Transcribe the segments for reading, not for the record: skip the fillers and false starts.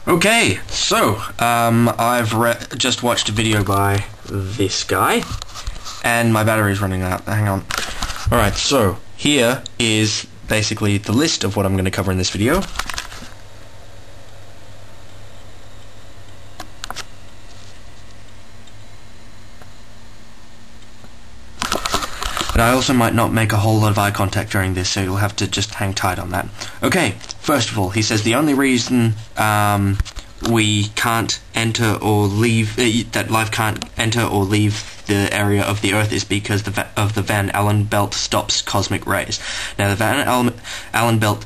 Okay, so I've just watched a video by this guy, and my battery's running out. Hang on. Alright, so here is basically the list of what I'm going to cover in this video. But I also might not make a whole lot of eye contact during this, so you'll have to just hang tight on that. Okay, first of all, he says the only reason we can't enter or leave, that life can't enter or leave the area of the Earth is because of the Van Allen belt stops cosmic rays. Now, the Van Allen belt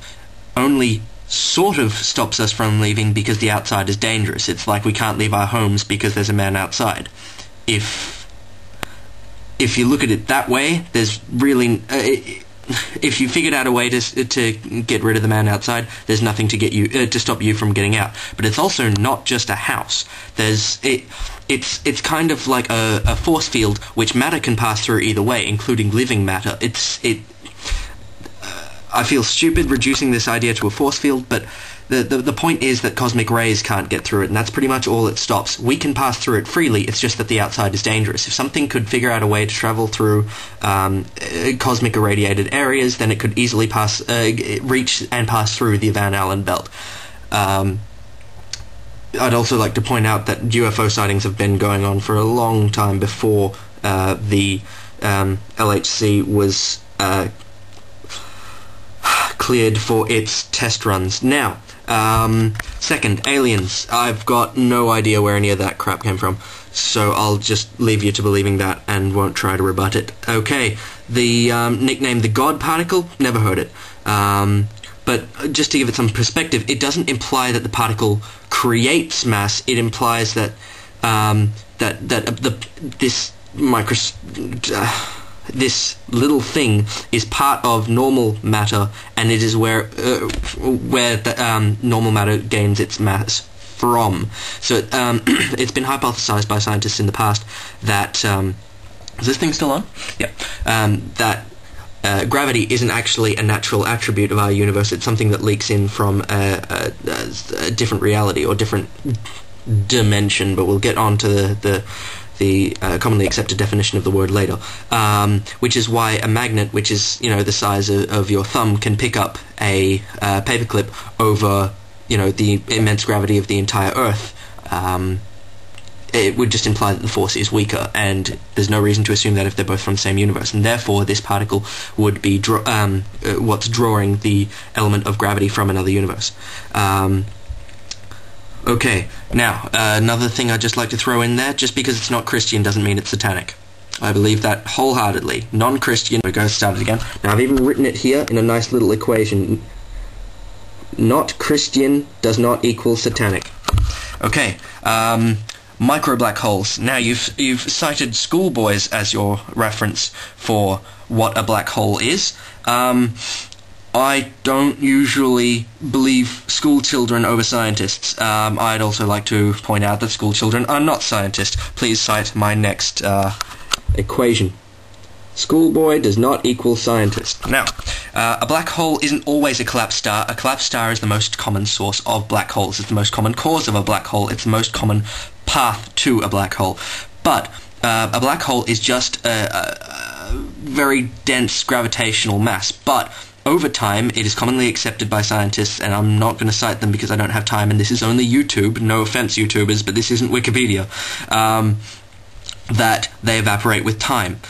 only sort of stops us from leaving because the outside is dangerous. It's like we can't leave our homes because there's a man outside. If you look at it that way, there's really if you figured out a way to get rid of the man outside, there's nothing to get you to stop you from getting out. But it's also not just a house. It's kind of like a force field which matter can pass through either way, including living matter. I feel stupid reducing this idea to a force field, but the point is that cosmic rays can't get through it, and that's pretty much all it stops. We can pass through it freely, it's just that the outside is dangerous. If something could figure out a way to travel through cosmic irradiated areas, then it could easily reach and pass through the Van Allen belt. I'd also like to point out that UFO sightings have been going on for a long time before the LHC was cleared for its test runs. Now, second, aliens. I've got no idea where any of that crap came from, so I'll just leave you to believing that and won't try to rebut it. Okay, the nickname the God particle, never heard it. But just to give it some perspective, it doesn't imply that the particle creates mass. It implies that this little thing is part of normal matter, and it is where the normal matter gains its mass from. So it's been hypothesized by scientists in the past that is this thing still on? Yeah. That gravity isn't actually a natural attribute of our universe. It's something that leaks in from a different reality or different dimension. But we'll get on to the commonly accepted definition of the word later, which is why a magnet, which is the size of your thumb, can pick up a paperclip over the immense gravity of the entire Earth. It would just imply that the force is weaker, and there's no reason to assume that if they're both from the same universe, and therefore this particle would be what's drawing the element of gravity from another universe. Okay, now, another thing I'd just like to throw in there, just because it's not Christian doesn't mean it's satanic. I believe that wholeheartedly. Non-Christian, we're going to start it again. Now, I've even written it here in a nice little equation. Not Christian does not equal satanic. Okay, micro-black holes. Now, you've cited schoolboys as your reference for what a black hole is. I don't usually believe school children over scientists. I'd also like to point out that school children are not scientists. Please cite my next equation. Schoolboy does not equal scientist. Now, a black hole isn't always a collapsed star. A collapsed star is the most common source of black holes. It's the most common cause of a black hole. It's the most common path to a black hole. But a black hole is just a very dense gravitational mass. But over time, it is commonly accepted by scientists, and I'm not going to cite them because I don't have time, and this is only YouTube, no offense YouTubers, but this isn't Wikipedia, that they evaporate with time.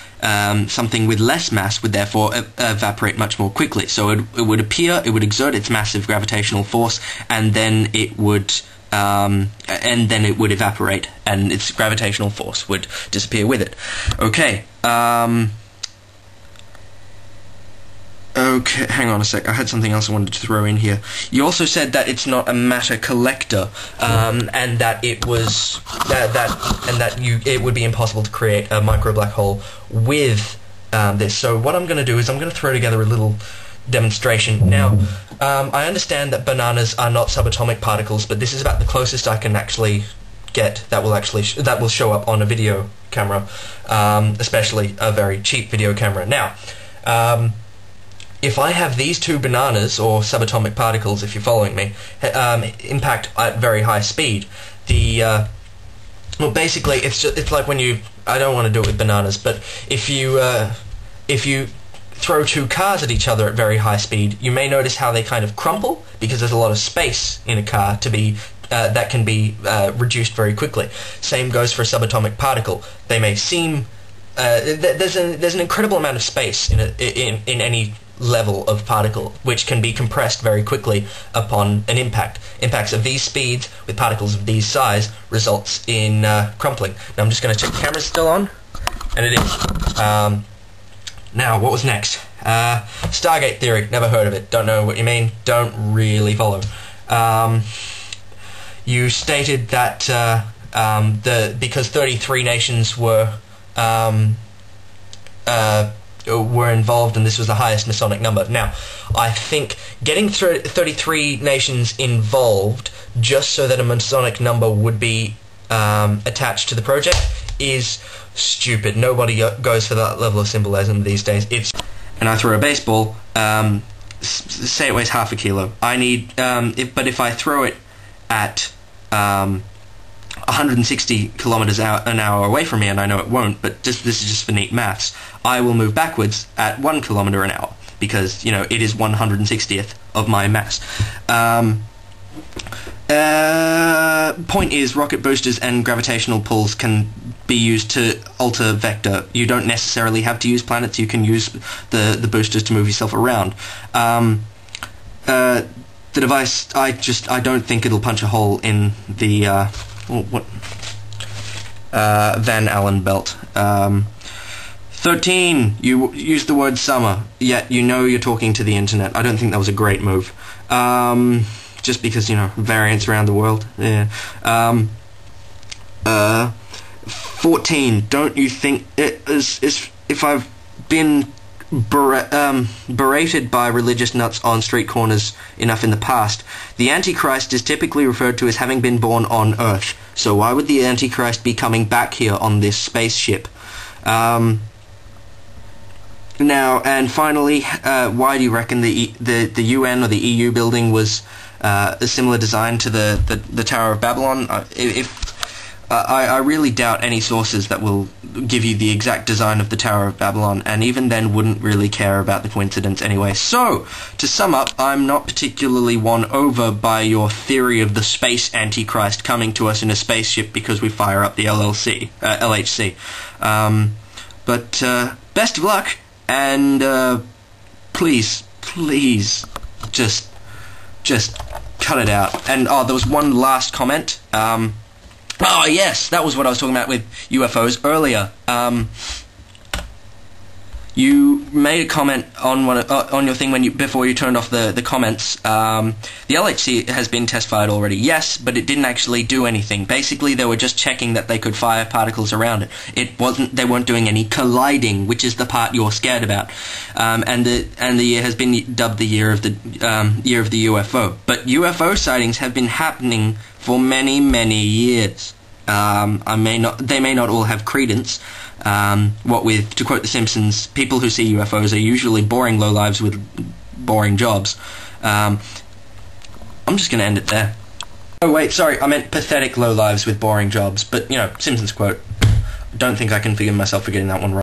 Something with less mass would therefore evaporate much more quickly. So it would appear, it would exert its massive gravitational force, and then it would evaporate, and its gravitational force would disappear with it. Okay, okay, hang on a sec. I had something else I wanted to throw in here. You also said that it's not a matter collector, and that it was it would be impossible to create a micro black hole with this. So what I'm going to do is I'm going to throw together a little demonstration. Now, I understand that bananas are not subatomic particles, but this is about the closest I can actually get that will show up on a video camera, especially a very cheap video camera. Now, if I have these two bananas, or subatomic particles, if you're following me, impact at very high speed, well, basically, it's like when you... I don't want to do it with bananas, but if you throw two cars at each other at very high speed, you may notice how they kind of crumple, because there's a lot of space in a car to be... that can be reduced very quickly. Same goes for a subatomic particle. They may seem... there's an incredible amount of space in any level of particle, which can be compressed very quickly upon an impact. Impacts of these speeds with particles of these size results in crumpling. Now I'm just going to check the camera's still on, and it is. Now, what was next? Stargate theory, never heard of it, don't know what you mean, don't really follow. You stated that because 33 nations were involved, and this was the highest Masonic number. Now, I think getting 33 nations involved just so that a Masonic number would be attached to the project is stupid. Nobody goes for that level of symbolism these days. And I throw a baseball, say it weighs half a kilo. I need, but if I throw it at 160 kilometers an hour away from me, and I know it won't, but this is just for neat maths, I will move backwards at 1 kilometer an hour, because, you know, it is 160th of my mass. Point is, rocket boosters and gravitational pulls can be used to alter vector. You don't necessarily have to use planets, you can use the boosters to move yourself around. The device, I don't think it'll punch a hole in the Van Allen belt. 13, you used the word summer, yet you know you're talking to the internet. I don't think that was a great move. Just because, you know, variants around the world. Yeah. 14, don't you think it is if I've been berated by religious nuts on street corners enough in the past, the Antichrist is typically referred to as having been born on Earth. So why would the Antichrist be coming back here on this spaceship? Now, and finally, why do you reckon the UN or the EU building was a similar design to the Tower of Babylon? I really doubt any sources that will give you the exact design of the Tower of Babylon, and even then wouldn't really care about the coincidence anyway. So, to sum up, I'm not particularly won over by your theory of the space Antichrist coming to us in a spaceship because we fire up the LHC. But best of luck, and please, just cut it out. And there was one last comment. Oh yes, that was what I was talking about with UFOs earlier. You made a comment on on your thing before you turned off the comments. The LHC has been test fired already, yes, but it didn't actually do anything. Basically, they were just checking that they could fire particles around it. They weren't doing any colliding, which is the part you're scared about. And the year has been dubbed the year of the UFO. But UFO sightings have been happening for many, many years. They may not all have credence. What with, to quote The Simpsons, people who see UFOs are usually boring lowlives with boring jobs. I'm just going to end it there. Oh wait, sorry, I meant pathetic lowlives with boring jobs. But, you know, Simpsons quote. Don't think I can forgive myself for getting that one wrong.